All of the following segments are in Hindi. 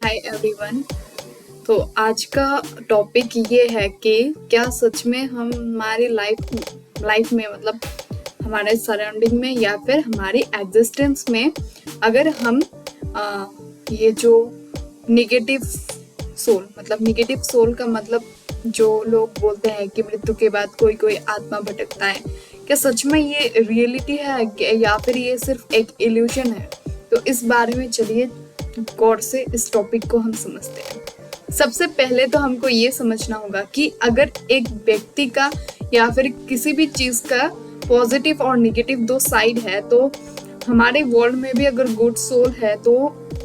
Hi everyone. तो आज का टॉपिक ये है कि क्या सच में हम हमारी लाइफ में मतलब हमारे सराउंडिंग में या फिर हमारी एग्जिस्टेंस में अगर हम आ, ये जो निगेटिव निगेटिव सोल का मतलब जो लोग बोलते हैं कि मृत्यु के बाद कोई कोई आत्मा भटकता है, क्या सच में ये रियलिटी है या फिर ये सिर्फ एक इल्यूजन है। तो इस बारे में चलिए गौर से इस टॉपिक को हम समझते हैं। सबसे पहले तो हमको ये समझना होगा कि अगर एक व्यक्ति का या फिर किसी भी चीज का पॉजिटिव और निगेटिव दो साइड है, तो हमारे वर्ल्ड में भी अगर गुड सोल है तो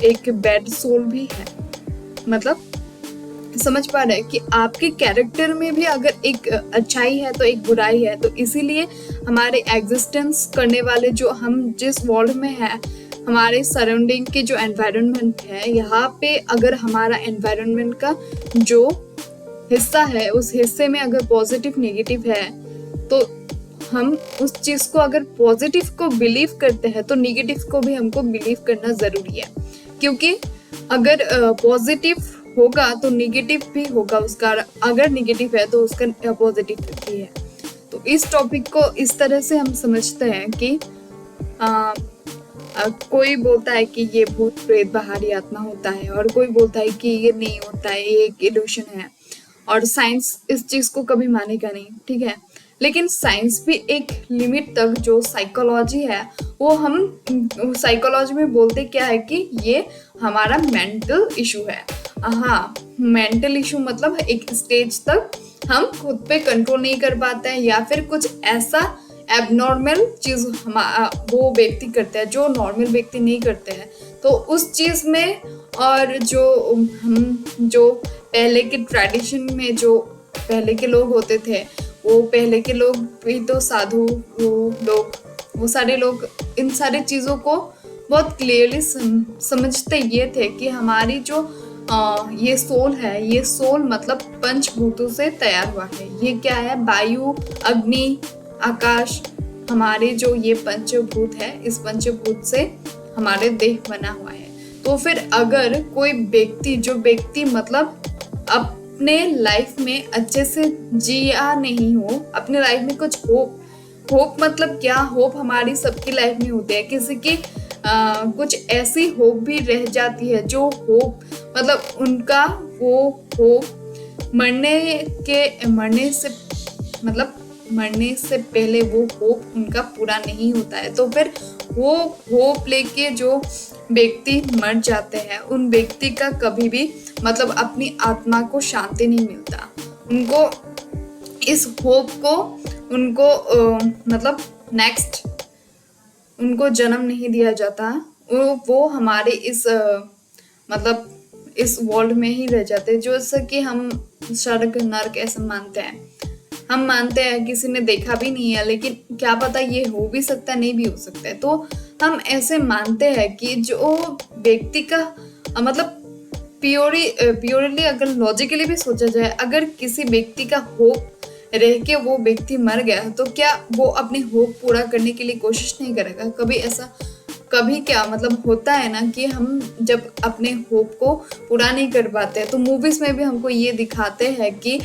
एक बैड सोल भी है। मतलब समझ पा रहे हैं कि आपके कैरेक्टर में भी अगर एक अच्छाई है तो एक बुराई है। तो इसीलिए हमारे एग्जिस्टेंस करने वाले जो हम जिस वर्ल्ड में है, हमारे सराउंडिंग के जो एनवायरनमेंट है, यहाँ पे अगर हमारा एनवायरनमेंट का जो हिस्सा है उस हिस्से में अगर पॉजिटिव नेगेटिव है, तो हम उस चीज को अगर पॉजिटिव को बिलीव करते हैं तो नेगेटिव को भी हमको बिलीव करना जरूरी है। क्योंकि अगर पॉजिटिव होगा तो नेगेटिव भी होगा उसका, अगर नेगेटिव है तो उसका पॉजिटिव भी है। तो इस टॉपिक को इस तरह से हम समझते हैं कि कोई बोलता है कि ये भूत प्रेत बाहरी आत्मा होता है, और कोई बोलता है कि ये नहीं होता है, ये एक इल्यूशन है, और साइंस इस चीज को कभी मानेगा नहीं। ठीक है, लेकिन साइंस भी एक लिमिट तक, जो साइकोलॉजी है वो हम साइकोलॉजी में बोलते क्या है कि ये हमारा मेंटल इशू है। हाँ, मेंटल इशू मतलब एक स्टेज तक हम खुद पे कंट्रोल नहीं कर पाते हैं, या फिर कुछ ऐसा एबनॉर्मल चीज वो व्यक्ति करते हैं जो नॉर्मल व्यक्ति नहीं करते हैं। तो उस चीज में, और जो पहले के ट्रेडिशन में जो पहले के लोग होते थे, वो पहले के लोग भी तो साधु, वो सारे लोग इन सारी चीजों को बहुत क्लियरली समझते ये थे कि हमारी जो ये सोल है, ये सोल मतलब पंचभूतों से तैयार हुआ है। ये क्या है? वायु, अग्नि, आकाश, हमारे जो ये पंचभूत है, इस पंचभूत से हमारे देह बना हुआ है। तो फिर अगर कोई व्यक्ति मतलब अपने लाइफ में अच्छे से जिया नहीं हो, अपने लाइफ में कुछ होप मतलब क्या, होप हमारी सबकी लाइफ में होती है। किसी की कुछ ऐसी होप भी रह जाती है जो होप मतलब उनका वो होप मरने से पहले वो होप उनका पूरा नहीं होता है। तो फिर वो होप लेके जो व्यक्ति मर जाते हैं, उन व्यक्ति का कभी भी मतलब अपनी आत्मा को शांति नहीं मिलता। उनको इस होप को उनको मतलब नेक्स्ट उनको जन्म नहीं दिया जाता। वो हमारे इस मतलब इस वर्ल्ड में ही रह जाते, जो कि हम स्वर्ग नर्क ऐसा मानते हैं। हम मानते हैं किसी ने देखा भी नहीं है, लेकिन क्या पता ये हो भी सकता है, नहीं भी हो सकता है। तो हम ऐसे मानते हैं कि जो व्यक्ति का मतलब प्योरली अगर लॉजिकली भी सोचा जाए, अगर किसी व्यक्ति का होप रह के वो व्यक्ति मर गया, तो क्या वो अपनी होप पूरा करने के लिए कोशिश नहीं करेगा? कभी ऐसा क्या मतलब होता है ना कि हम जब अपने होप को पूरा नहीं कर पाते हैं, तो मूवीज में भी हमको ये दिखाते हैं कि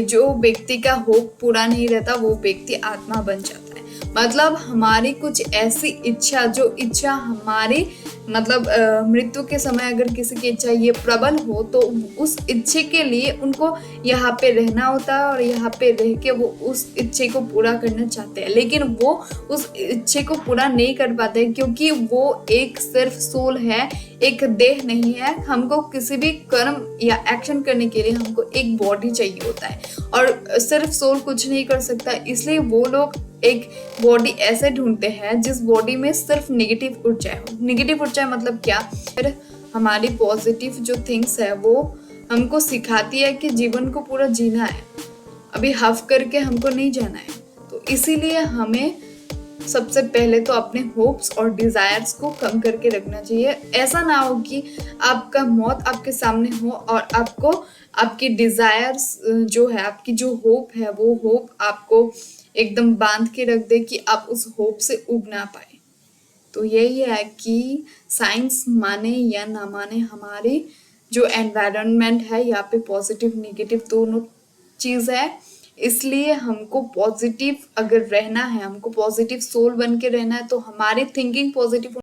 जो व्यक्ति का होप पूरा नहीं रहता वो व्यक्ति आत्मा बन जाता है। मतलब हमारी कुछ ऐसी इच्छा, जो इच्छा हमारी मतलब मृत्यु के समय अगर किसी की इच्छा ये प्रबल हो, तो उस इच्छे के लिए उनको यहाँ पे रहना होता है, और यहाँ पे रह के वो उस इच्छे को पूरा करना चाहते हैं, लेकिन वो उस इच्छे को पूरा नहीं कर पाते, क्योंकि वो एक सिर्फ सोल है, एक देह नहीं है। हमको किसी भी कर्म या एक्शन करने के लिए हमको एक बॉडी चाहिए होता है, और सिर्फ सोल कुछ नहीं कर सकता। इसलिए वो लोग एक बॉडी ऐसे ढूंढते हैं जिस बॉडी में सिर्फ नेगेटिव ऊर्जाएं हो। नेगेटिव ऊर्जाएं मतलब क्या? फिर हमारी पॉजिटिव जो थिंग्स है वो हमको सिखाती है कि जीवन को पूरा जीना है, अभी हफ करके हमको नहीं जाना है। तो इसीलिए हमें सबसे पहले तो अपने होप्स और डिजायर्स को कम करके रखना चाहिए। ऐसा ना हो कि आपका मौत आपके सामने हो और आपको आपकी डिजायर्स जो है, आपकी जो होप है, वो होप आपको एकदम बांध के रख दे कि आप उस होप से उग ना पाए। तो यही है कि साइंस माने या ना माने, हमारी जो एनवायरनमेंट है यहाँ पे पॉजिटिव नेगेटिव दोनों चीज है। इसलिए हमको पॉजिटिव अगर रहना है, हमको पॉजिटिव सोल बन के रहना है, तो हमारी थिंकिंग पॉजिटिव